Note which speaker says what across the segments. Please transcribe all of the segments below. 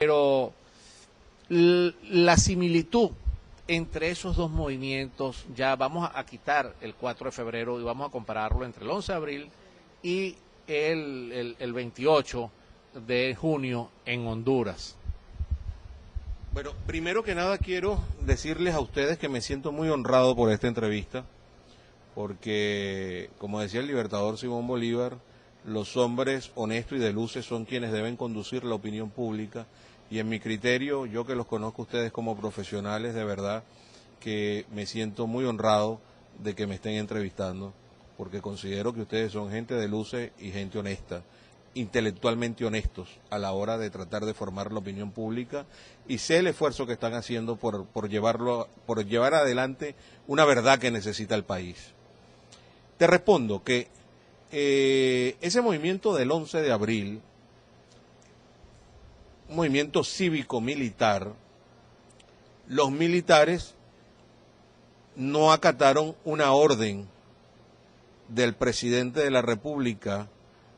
Speaker 1: Pero la similitud entre esos dos movimientos, ya vamos a quitar el 4 de febrero y vamos a compararlo entre el 11 de abril y el 28 de junio en Honduras.
Speaker 2: Bueno, primero que nada quiero decirles a ustedes que me siento muy honrado por esta entrevista, porque, como decía el libertador Simón Bolívar, los hombres honestos y de luces son quienes deben conducir la opinión pública, y en mi criterio, yo que los conozco a ustedes como profesionales, de verdad que me siento muy honrado de que me estén entrevistando, porque considero que ustedes son gente de luces y gente honesta, intelectualmente honestos a la hora de tratar de formar la opinión pública, y sé el esfuerzo que están haciendo por llevar adelante una verdad que necesita el país. Te respondo que ese movimiento del 11 de abril, un movimiento cívico-militar, los militares no acataron una orden del presidente de la República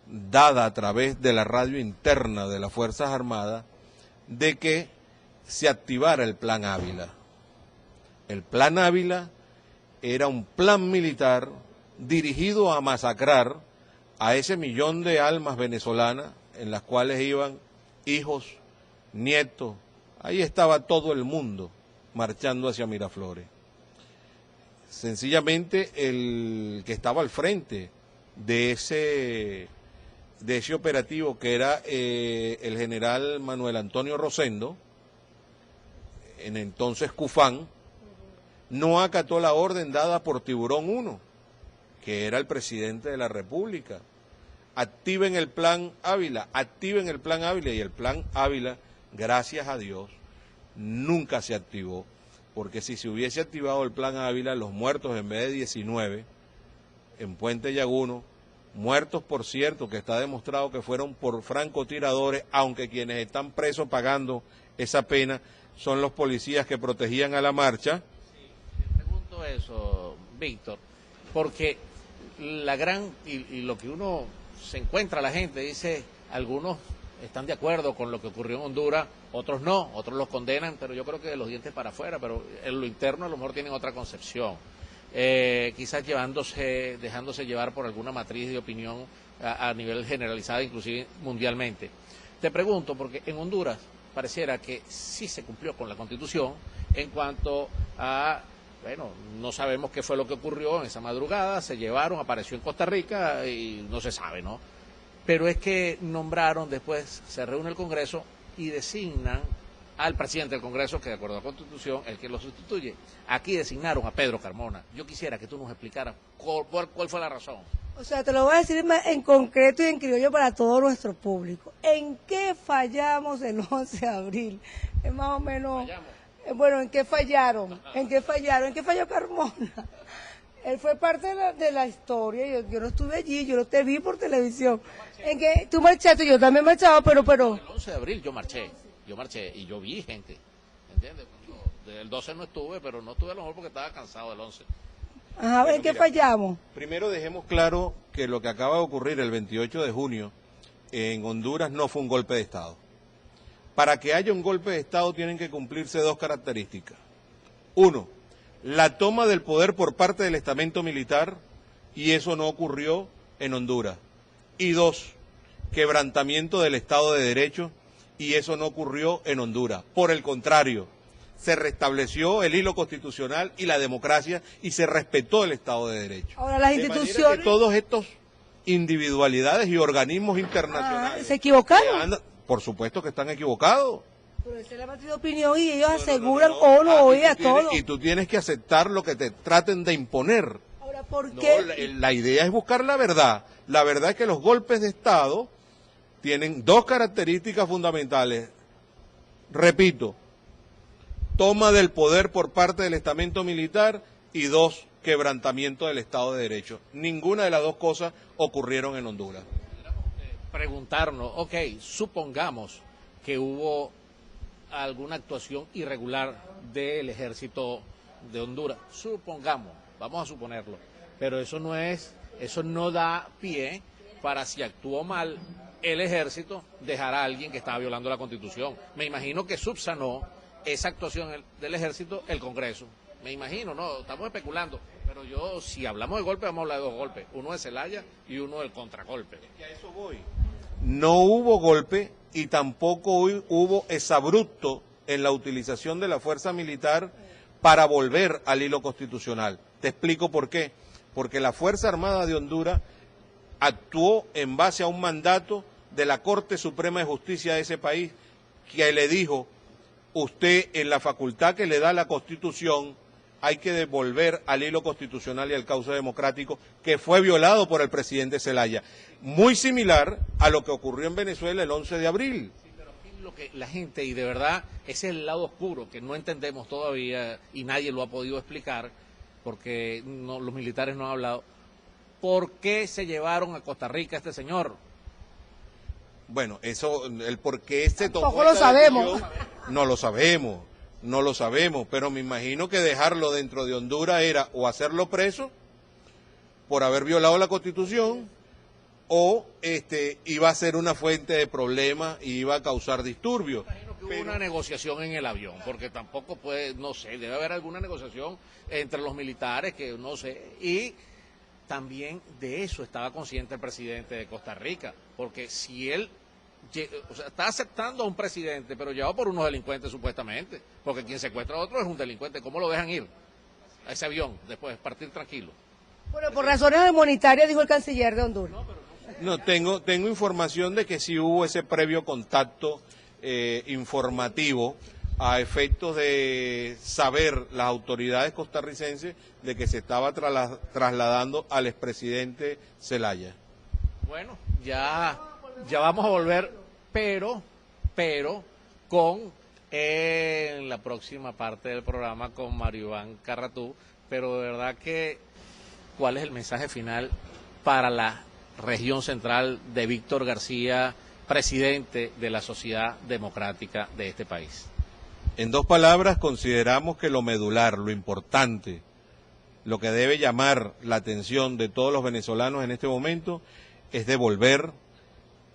Speaker 2: dada a través de la radio interna de las Fuerzas Armadas de que se activara el Plan Ávila. El Plan Ávila era un plan militar dirigido a masacrar a ese millón de almas venezolanas en las cuales iban hijos, nietos, ahí estaba todo el mundo marchando hacia Miraflores. Sencillamente el que estaba al frente de ese operativo, que era el general Manuel Antonio Rosendo, en entonces Cufán, no acató la orden dada por Tiburón 1, que era el presidente de la República. Activen el Plan Ávila, activen el Plan Ávila, y el Plan Ávila, gracias a Dios, nunca se activó, porque si se hubiese activado el Plan Ávila, los muertos en vez de 19 en Puente Llaguno, muertos por cierto, que está demostrado que fueron por francotiradores, aunque quienes están presos pagando esa pena son los policías que protegían a la marcha.
Speaker 1: Sí, te pregunto eso, Víctor, porque y lo que uno se encuentra, la gente dice, algunos están de acuerdo con lo que ocurrió en Honduras, otros no, otros los condenan, pero yo creo que de los dientes para afuera, pero en lo interno a lo mejor tienen otra concepción. Quizás dejándose llevar por alguna matriz de opinión a nivel generalizado, inclusive mundialmente. Te pregunto, porque en Honduras pareciera que sí se cumplió con la Constitución en cuanto a, bueno, no sabemos qué fue lo que ocurrió en esa madrugada, se llevaron, apareció en Costa Rica y no se sabe, ¿no? Pero es que nombraron, después se reúne el Congreso y designan al presidente del Congreso, que de acuerdo a la Constitución, el que lo sustituye. Aquí designaron a Pedro Carmona. Yo quisiera que tú nos explicaras cuál fue la razón.
Speaker 3: O sea, te lo voy a decir en concreto y en criollo para todo nuestro público. ¿En qué fallamos el 11 de abril? Es más o menos...
Speaker 1: Fallamos.
Speaker 3: Bueno, ¿en qué fallaron? ¿En qué fallaron? ¿En qué falló Carmona? Él fue parte de la historia, yo no estuve allí, yo no te vi por televisión. ¿En qué? Tú marchaste, yo también marchaba, pero...
Speaker 1: El 11 de abril yo marché y yo vi gente, ¿entiendes? Del 12 no estuve, pero no estuve a lo mejor porque estaba cansado del 11.
Speaker 3: Ajá, bueno, ¿en qué fallamos?
Speaker 2: Primero dejemos claro que lo que acaba de ocurrir el 28 de junio en Honduras no fue un golpe de Estado. Para que haya un golpe de Estado tienen que cumplirse dos características. Uno, la toma del poder por parte del estamento militar, y eso no ocurrió en Honduras. Y dos, quebrantamiento del Estado de Derecho, y eso no ocurrió en Honduras. Por el contrario, se restableció el hilo constitucional y la democracia y se respetó el Estado de Derecho.
Speaker 3: Ahora las instituciones...
Speaker 2: Que todos estos individualidades y organismos internacionales...
Speaker 3: ¿Se equivocaron?
Speaker 2: Por supuesto que están equivocados.
Speaker 3: Pero esa es la matriz de opinión y ellos aseguran o no oye a todo.
Speaker 2: Y tú tienes que aceptar lo que te traten de imponer.
Speaker 3: Ahora, ¿por qué?
Speaker 2: La idea es buscar la verdad. La verdad es que los golpes de Estado tienen dos características fundamentales. Repito, toma del poder por parte del estamento militar, y dos, quebrantamiento del Estado de Derecho. Ninguna de las dos cosas ocurrieron en Honduras.
Speaker 1: Preguntarnos, ok, supongamos que hubo alguna actuación irregular del ejército de Honduras, supongamos, vamos a suponerlo, pero eso no da pie para, si actuó mal el ejército dejara a alguien que estaba violando la Constitución. Me imagino que subsanó esa actuación del ejército el Congreso. Me imagino, no, estamos especulando, pero si hablamos de golpe, vamos a hablar de dos golpes, uno de Zelaya y uno del contragolpe.
Speaker 2: Es que a eso voy. No hubo golpe y tampoco hubo exabrupto en la utilización de la fuerza militar para volver al hilo constitucional. Te explico por qué. Porque la Fuerza Armada de Honduras actuó en base a un mandato de la Corte Suprema de Justicia de ese país, que le dijo: usted, en la facultad que le da la Constitución, hay que devolver al hilo constitucional y al cauce democrático, que fue violado por el presidente Zelaya. Muy similar a lo que ocurrió en Venezuela el 11 de abril.
Speaker 1: Sí, pero aquí lo que la gente, y de verdad, ese es el lado oscuro que no entendemos todavía y nadie lo ha podido explicar, porque los militares no han hablado. ¿Por qué se llevaron a Costa Rica a este señor?
Speaker 2: Bueno, eso, el por qué se tomó
Speaker 3: Tampoco lo
Speaker 2: esta
Speaker 3: sabemos.
Speaker 2: decisión, no lo sabemos, pero me imagino que dejarlo dentro de Honduras era o hacerlo preso por haber violado la Constitución, o iba a ser una fuente de problemas y iba a causar disturbios.
Speaker 1: Imagino que hubo una negociación en el avión, porque tampoco puede, no sé, debe haber alguna negociación entre los militares, que no sé, y también de eso estaba consciente el presidente de Costa Rica, porque si él está aceptando a un presidente, pero llevado por unos delincuentes supuestamente, porque quien secuestra a otro es un delincuente, ¿cómo lo dejan ir a ese avión después, partir tranquilo?
Speaker 3: Bueno, por razones humanitarias, dijo el canciller de Honduras.
Speaker 2: No, tengo información de que sí hubo ese previo contacto informativo a efectos de saber las autoridades costarricenses de que se estaba trasladando al expresidente Zelaya.
Speaker 1: Bueno, ya vamos a volver, pero con en la próxima parte del programa con Mario Iván Carratú, pero de verdad que, ¿cuál es el mensaje final para la región central de Víctor García, presidente de la Sociedad Democrática de este país?
Speaker 2: En dos palabras, consideramos que lo medular, lo importante, lo que debe llamar la atención de todos los venezolanos en este momento es devolver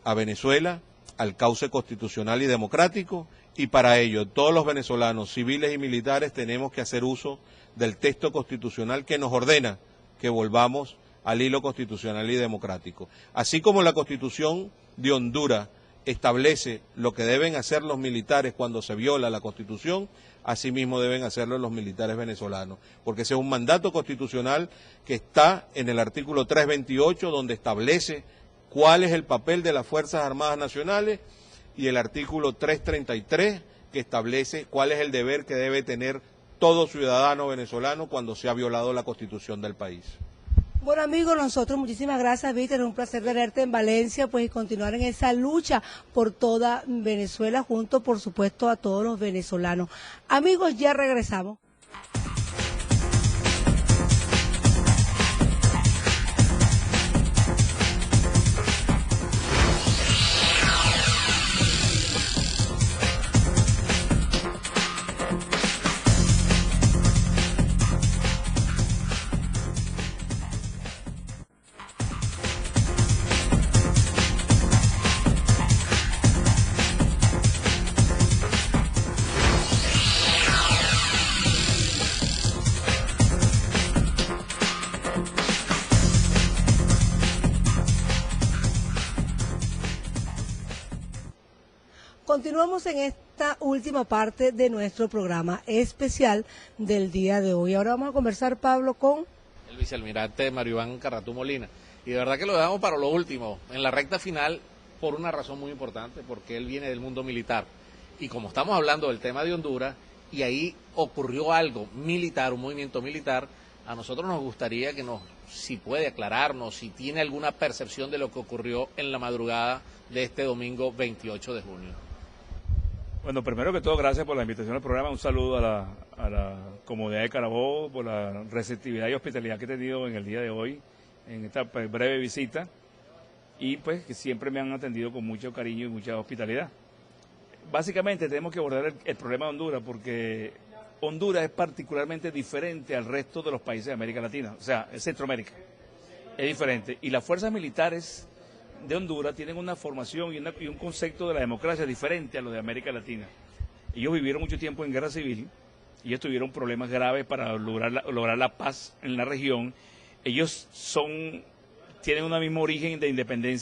Speaker 2: a Venezuela al cauce constitucional y democrático, y para ello todos los venezolanos, civiles y militares, tenemos que hacer uso del texto constitucional que nos ordena que volvamos al hilo constitucional y democrático. Así como la Constitución de Honduras establece lo que deben hacer los militares cuando se viola la Constitución, asimismo deben hacerlo los militares venezolanos, porque ese es un mandato constitucional que está en el artículo 328, donde establece cuál es el papel de las Fuerzas Armadas Nacionales, y el artículo 333, que establece cuál es el deber que debe tener todo ciudadano venezolano cuando se ha violado la Constitución del país.
Speaker 3: Bueno, amigos, nosotros muchísimas gracias, Víctor, es un placer tenerte en Valencia, pues, y continuar en esa lucha por toda Venezuela, junto, por supuesto, a todos los venezolanos. Amigos, ya regresamos. Continuamos en esta última parte de nuestro programa especial del día de hoy. Ahora vamos a conversar, Pablo, con
Speaker 1: El vicealmirante Mario Iván Carratú Molina. Y de verdad que lo dejamos para lo último, en la recta final, por una razón muy importante, porque él viene del mundo militar. Y como estamos hablando del tema de Honduras, y ahí ocurrió algo militar, un movimiento militar, a nosotros nos gustaría que si puede aclararnos, si tiene alguna percepción de lo que ocurrió en la madrugada de este domingo 28 de junio.
Speaker 4: Bueno, primero que todo, gracias por la invitación al programa. Un saludo a la comunidad de Carabobo por la receptividad y hospitalidad que he tenido en el día de hoy, en esta breve visita, y pues que siempre me han atendido con mucho cariño y mucha hospitalidad. Básicamente tenemos que abordar el problema de Honduras, porque Honduras es particularmente diferente al resto de los países de América Latina, o sea, en Centroamérica. Es diferente. Y las fuerzas militares de Honduras tienen una formación y un concepto de la democracia diferente a lo de América Latina. Ellos vivieron mucho tiempo en guerra civil, ellos tuvieron problemas graves para lograr la paz en la región. Ellos tienen un mismo origen de independencia